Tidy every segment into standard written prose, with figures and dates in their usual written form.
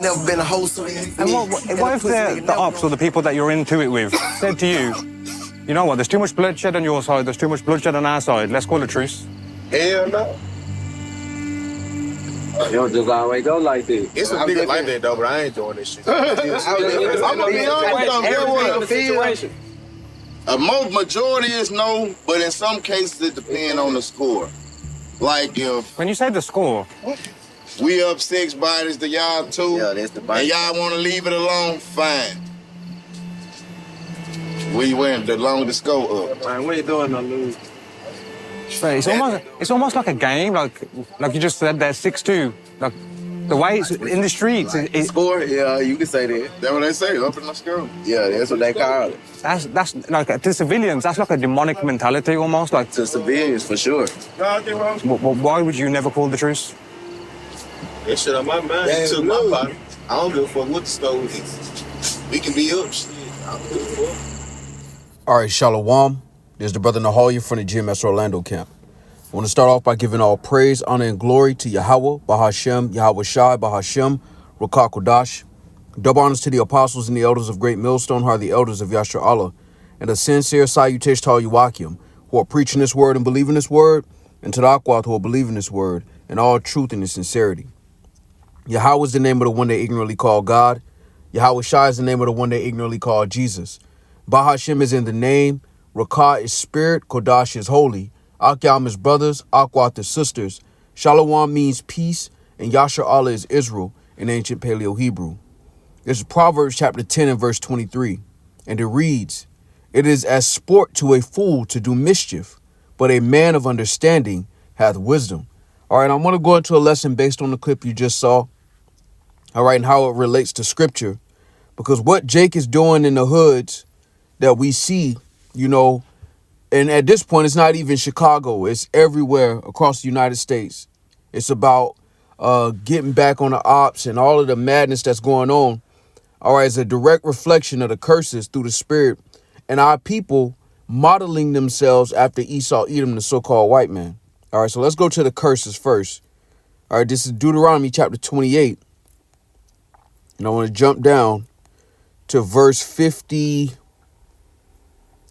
Never been a host with And what if the ops or the people that you're into it with said to you, you know what, there's too much bloodshed on your side, there's too much bloodshed on our side, let's call a truce? Hell no. You don't just always go like this. It's some niggas like that though, but I ain't doing this shit. I'm gonna be honest with you. A majority is no, but in some cases it depends on the score. Like if When you say the score, we up 6 bodies to y'all 2, Yeah, that's the body. and y'all want to leave it alone, fine. We win the longest score up. Man, we ain't doing no lose. but it's almost like a game, like you just said there, 6-2. Like the way it's in the streets, it's Score? Yeah, you can say that. That's what they say, up in the score. Yeah, that's what they call it. that's like to civilians, that's like a demonic mentality almost. Like, To civilians, for sure. why would you never call the truce? That shit on my mind. It took my body. I don't give a fuck what the score is. We can be up, shit. I don't give a fuck. All right, Shalom. There's the brother Nahalia from the GMS Orlando camp. I want to start off by giving all praise, honor, and glory to Yahweh, Bahashem, Yahweh Shai, Bahashem, Rakah Kodash. Double honors to the apostles and the elders of Great Millstone, who are the elders of Yashar Allah, and a sincere salutation to all Yuakim, who are preaching this word and believing this word, and to the Akwat, who are believing this word, in all truth and in sincerity. Yahweh is the name of the one they ignorantly call God. Yahweh Shai is the name of the one they ignorantly call Jesus. Bahashem is in the name. Rakah is spirit. Kodash is holy. Akyam is brothers. Akwat is sisters. Shalom means peace. And Yashar Allah is Israel in ancient Paleo-Hebrew. This is Proverbs chapter 10 and verse 23. And it reads, "It is as sport to a fool to do mischief, but a man of understanding hath wisdom." All right, I want to go into a lesson based on the clip you just saw. All right, and how it relates to scripture. Because what Jake is doing in the hoods that we see, you know, and at this point, it's not even Chicago. It's everywhere across the United States. It's about getting back on the ops and all of the madness that's going on. All right, it's a direct reflection of the curses through the spirit and our people modeling themselves after Esau, Edom, the so-called white man. All right, so let's go to the curses first. All right, this is Deuteronomy chapter 28. And I want to jump down to verse 50.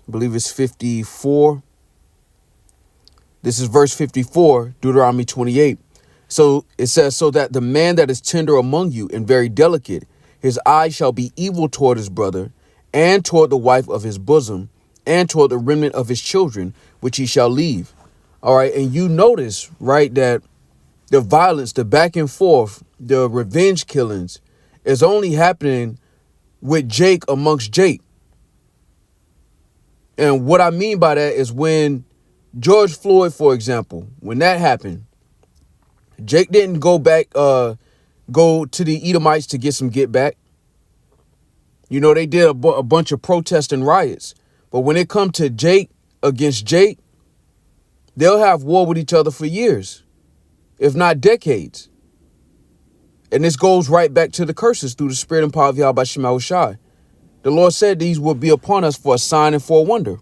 I believe it's 54. This is verse 54, Deuteronomy 28. So it says, "So that the man that is tender among you and very delicate, his eye shall be evil toward his brother, and toward the wife of his bosom, and toward the remnant of his children, which he shall leave." All right, and you notice, right, that the violence, the back and forth, the revenge killings is only happening with Jake amongst Jake. And what I mean by that is when George Floyd, for example, when that happened, Jake didn't go to the Edomites to get some get back. You know, they did a bunch of protests and riots. But when it comes to Jake against Jake, they'll have war with each other for years, if not decades. And this goes right back to the curses through the spirit and power of Yahweh Shema Shai. The Lord said these will be upon us for a sign and for a wonder.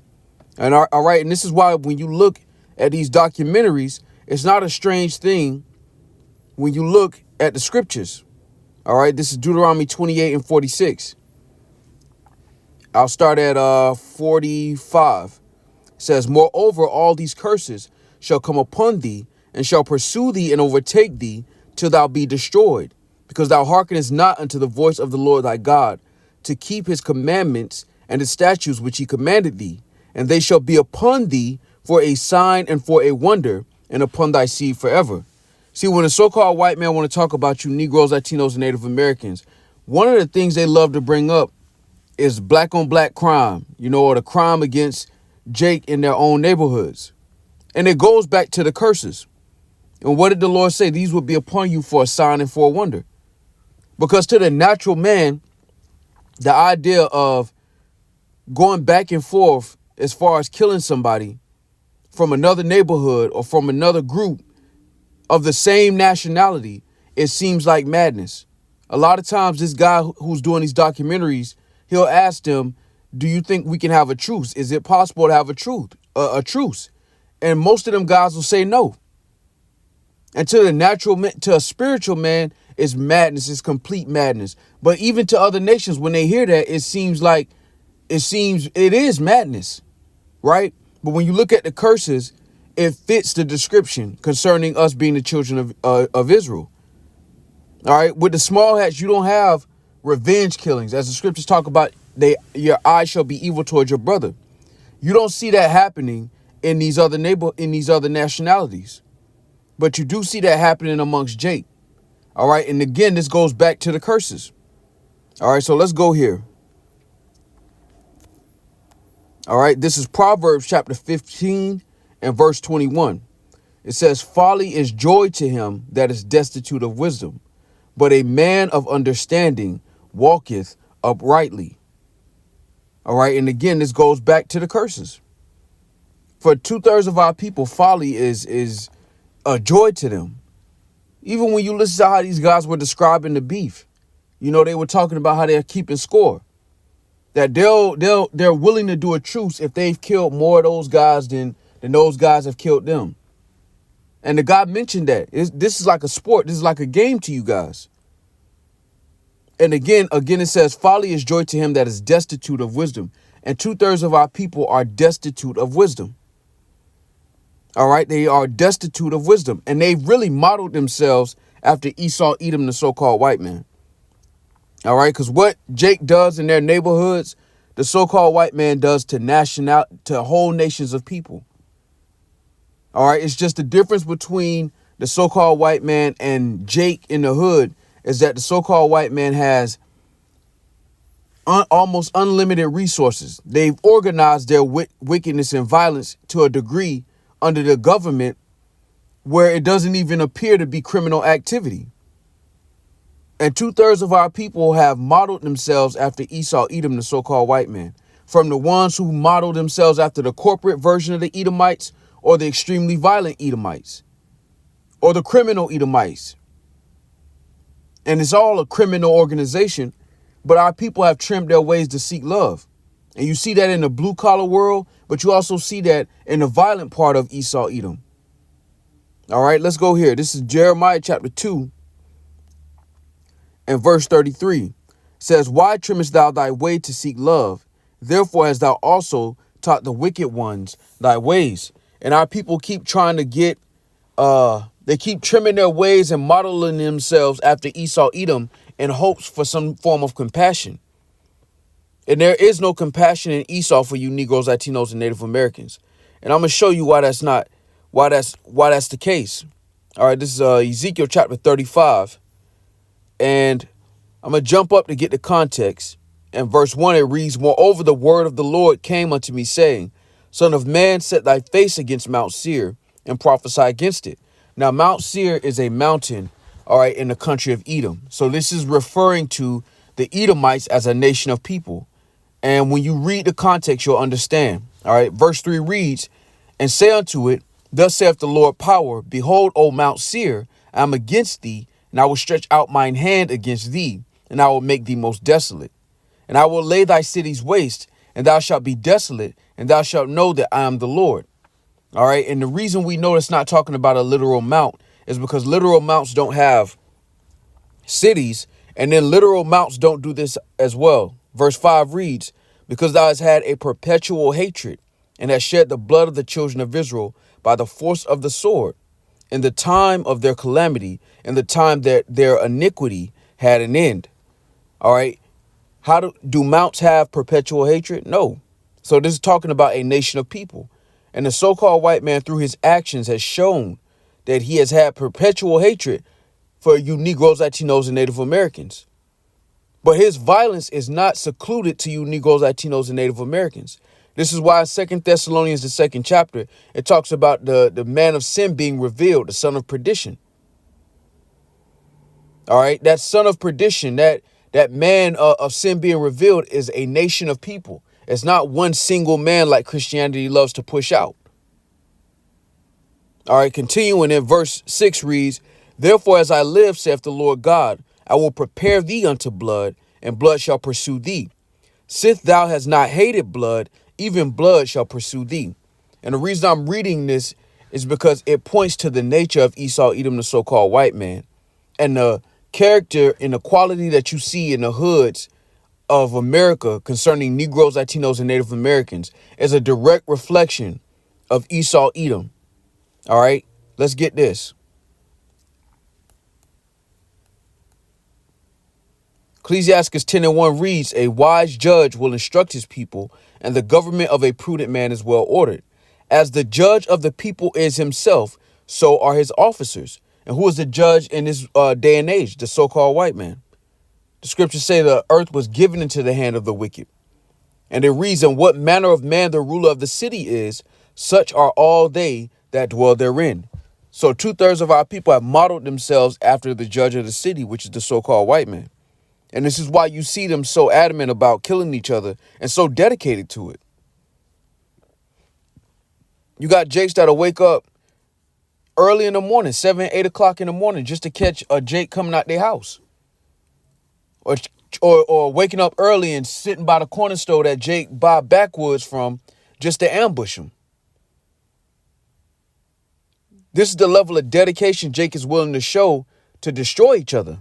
And all right, and this is why when you look at these documentaries, it's not a strange thing when you look at the scriptures. All right, this is Deuteronomy 28 and 46. I'll start at 45. It says, "Moreover, all these curses shall come upon thee, and shall pursue thee and overtake thee, till thou be destroyed, because thou hearkenest not unto the voice of the Lord thy God, to keep his commandments and his statutes which he commanded thee. And they shall be upon thee for a sign and for a wonder, and upon thy seed forever." See, when the so-called white man want to talk about you Negroes, Latinos, and Native Americans, one of the things they love to bring up is black on black crime, you know, or the crime against Jake in their own neighborhoods. And it goes back to the curses. And what did the Lord say? These will be upon you for a sign and for a wonder. Because to the natural man, the idea of going back and forth as far as killing somebody from another neighborhood or from another group of the same nationality, it seems like madness. A lot of times this guy who's doing these documentaries, he'll ask them, "Do you think we can have a truce? Is it possible to have a truce?" And most of them guys will say no. And to the natural man, to a spiritual man, it's madness. It's complete madness. But even to other nations, when they hear that, it seems it is madness, right? But when you look at the curses, it fits the description concerning us being the children of Israel. All right. With the small hats, you don't have revenge killings. As the scriptures talk about, your eye shall be evil towards your brother. You don't see that happening in these other nationalities. But you do see that happening amongst Jake. All right. And again, this goes back to the curses. All right. So let's go here. All right. This is Proverbs chapter 15 and verse 21. It says, folly is joy to him that is destitute of wisdom, but a man of understanding walketh uprightly. All right. And again, this goes back to the curses. For 2/3 of our people, folly is a joy to them. Even when you listen to how these guys were describing the beef, you know, they were talking about how they're keeping score, that they're willing to do a truce if they've killed more of those guys than those guys have killed them. And the guy mentioned that this is like a sport. This is like a game to you guys. And again, it says, folly is joy to him that is destitute of wisdom. And 2/3 of our people are destitute of wisdom. All right. They are destitute of wisdom. And they really modeled themselves after Esau, Edom, the so-called white man. All right. Because what Jake does in their neighborhoods, the so-called white man does to whole nations of people. All right. It's just the difference between the so-called white man and Jake in the hood is that the so-called white man has almost unlimited resources. They've organized their wickedness and violence to a degree under the government where it doesn't even appear to be criminal activity. And 2/3 of our people have modeled themselves after Esau, Edom, the so-called white man. From the ones who modeled themselves after the corporate version of the Edomites, or the extremely violent Edomites, or the criminal Edomites. And it's all a criminal organization, but our people have trimmed their ways to seek love. And you see that in the blue collar world, but you also see that in the violent part of Esau, Edom. All right, let's go here. This is Jeremiah chapter 2 and verse 33. It says, why trimmest thou thy way to seek love? Therefore hast thou also taught the wicked ones thy ways. And our people keep trying to they keep trimming their ways and modeling themselves after Esau, Edom in hopes for some form of compassion. And there is no compassion in Esau for you Negroes, Latinos, and Native Americans. And I'm going to show you why that's the case. All right, this is Ezekiel chapter 35. And I'm going to jump up to get the context. And verse 1, it reads, moreover, the word of the Lord came unto me, saying, Son of man, set thy face against Mount Seir and prophesy against it. Now, Mount Seir is a mountain, all right, in the country of Edom. So this is referring to the Edomites as a nation of people. And when you read the context, you'll understand. All right. Verse 3 reads, and say unto it, thus saith the Lord power, behold, O Mount Seir, I am against thee, and I will stretch out mine hand against thee, and I will make thee most desolate. And I will lay thy cities waste, and thou shalt be desolate, and thou shalt know that I am the Lord. All right. And the reason we know it's not talking about a literal mount is because literal mounts don't have cities, and then literal mounts don't do this as well. Verse 5 reads, because thou hast had a perpetual hatred and hast shed the blood of the children of Israel by the force of the sword in the time of their calamity and the time that their iniquity had an end. All right. How do mounts have perpetual hatred? No. So this is talking about a nation of people. And the so-called white man through his actions has shown that he has had perpetual hatred for you Negroes, Latinos, and Native Americans. But his violence is not secluded to you Negroes, Latinos, and Native Americans. This is why 2 Thessalonians, the 2nd chapter, it talks about the man of sin being revealed, the son of perdition. All right, that son of perdition, that man of sin being revealed is a nation of people. It's not one single man like Christianity loves to push out. All right, continuing in verse 6 reads, therefore, as I live, saith the Lord God, I will prepare thee unto blood, and blood shall pursue thee. Sith thou hast not hated blood, even blood shall pursue thee. And the reason I'm reading this is because it points to the nature of Esau, Edom, the so-called white man, and the character and the quality that you see in the hoods of America concerning Negroes, Latinos, and Native Americans is a direct reflection of Esau Edom. All right, let's get this. Ecclesiastes 10:1 reads, a wise judge will instruct his people, and the government of a prudent man is well ordered. As the judge of the people is himself, so are his officers. And who is the judge in this day and age? The so-called white man. The scriptures say the earth was given into the hand of the wicked. And it reads, and what manner of man the ruler of the city is, such are all they that dwell therein. So 2/3 of our people have modeled themselves after the judge of the city, which is the so-called white man. And this is why you see them so adamant about killing each other and so dedicated to it. You got Jakes that'll wake up early in the morning, 7, 8 o'clock in the morning, just to catch a Jake coming out their house. Or waking up early and sitting by the corner store that Jake buy backwoods from just to ambush him. This is the level of dedication Jake is willing to show to destroy each other.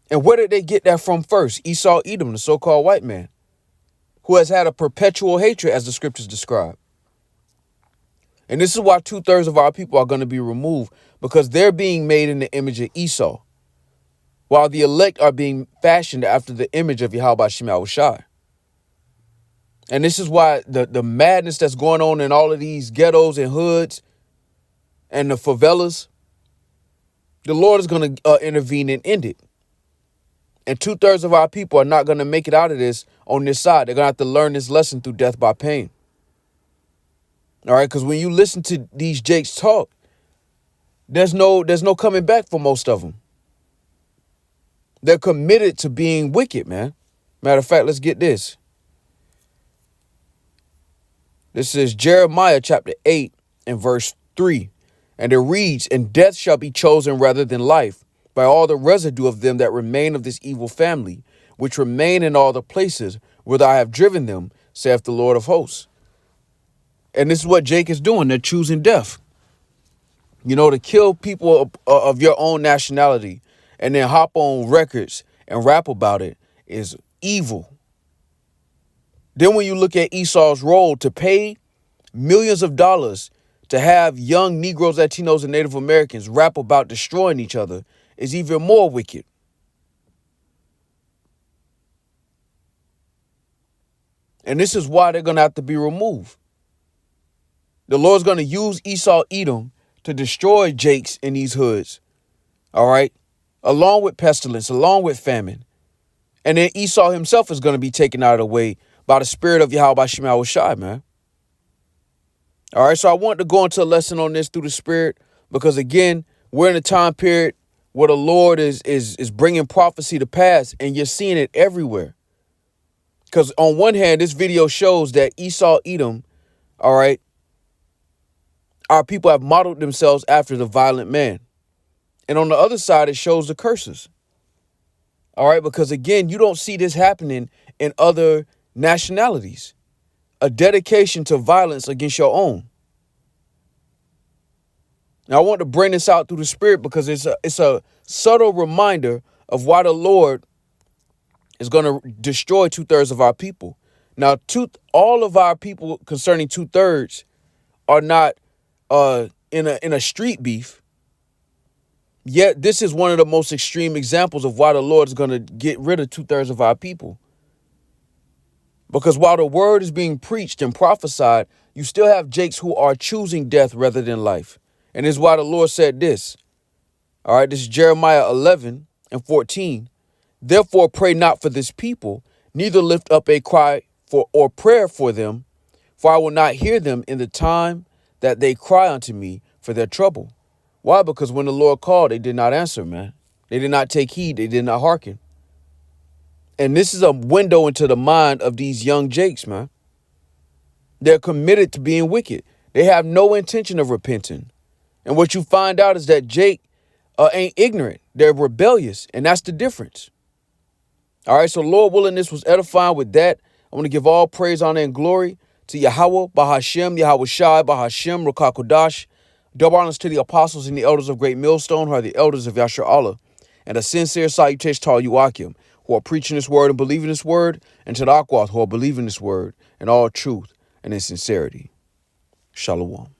And where did they get that from first? Esau Edom, the so-called white man, who has had a perpetual hatred, as the scriptures describe. And this is why 2/3 of our people are going to be removed, because they're being made in the image of Esau, while the elect are being fashioned after the image of Yahweh Shem Yahushai. And this is why the madness that's going on in all of these ghettos and hoods and the favelas, the Lord is going to intervene and end it. And 2/3 of our people are not going to make it out of this on this side. They're going to have to learn this lesson through death by pain. All right, because when you listen to these Jakes talk, there's no coming back for most of them. They're committed to being wicked, man. Matter of fact, let's get this. This is Jeremiah chapter 8 and verse 3. And it reads, and death shall be chosen rather than life by all the residue of them that remain of this evil family, which remain in all the places whither I have driven them, saith the Lord of hosts. And this is what Jake is doing. They're choosing death. You know, to kill people of your own nationality and then hop on records and rap about it is evil. Then when you look at Esau's role to pay millions of dollars to have young Negroes, Latinos, and Native Americans rap about destroying each other is even more wicked. And this is why they're going to have to be removed. The Lord's going to use Esau Edom to destroy Jakes in these hoods. All right. Along with pestilence, along with famine. And then Esau himself is going to be taken out of the way by the spirit of Yahweh Shem Yahushai, man. All right. So I want to go into a lesson on this through the spirit, because, again, we're in a time period where the Lord is bringing prophecy to pass, and you're seeing it everywhere. Because on one hand, this video shows that Esau Edom, all right, our people have modeled themselves after the violent man. And on the other side, it shows the curses. All right, because, again, you don't see this happening in other nationalities. A dedication to violence against your own. Now, I want to bring this out through the spirit, because it's a subtle reminder of why the Lord is going to destroy 2/3 of our people. Now, all of our people concerning 2/3 are not in a street beef. Yet this is one of the most extreme examples of why the Lord is going to get rid of 2/3 of our people. Because while the word is being preached and prophesied, you still have Jakes who are choosing death rather than life. And this is why the Lord said this. All right, this is Jeremiah 11 and 14. Therefore, pray not for this people, neither lift up a cry for or prayer for them, for I will not hear them in the time that they cry unto me for their trouble. Why? Because when the Lord called, they did not answer, man. They did not take heed. They did not hearken. And this is a window into the mind of these young Jakes, man. They're committed to being wicked. They have no intention of repenting. And what you find out is that Jake ain't ignorant. They're rebellious. And that's the difference. All right. So Lord willing, this was edifying. With that, I want to give all praise, honor, and glory to Yahweh, Bahashem, Yahweh Shai, Bahashem, Rukakodash, Double honors to the apostles and the elders of Great Millstone, who are the elders of Yasher Allah. And a sincere salutation to all you Akim, who are preaching this word and believing this word, and to the Akwath, who are believing this word in all truth and in sincerity. Shalom.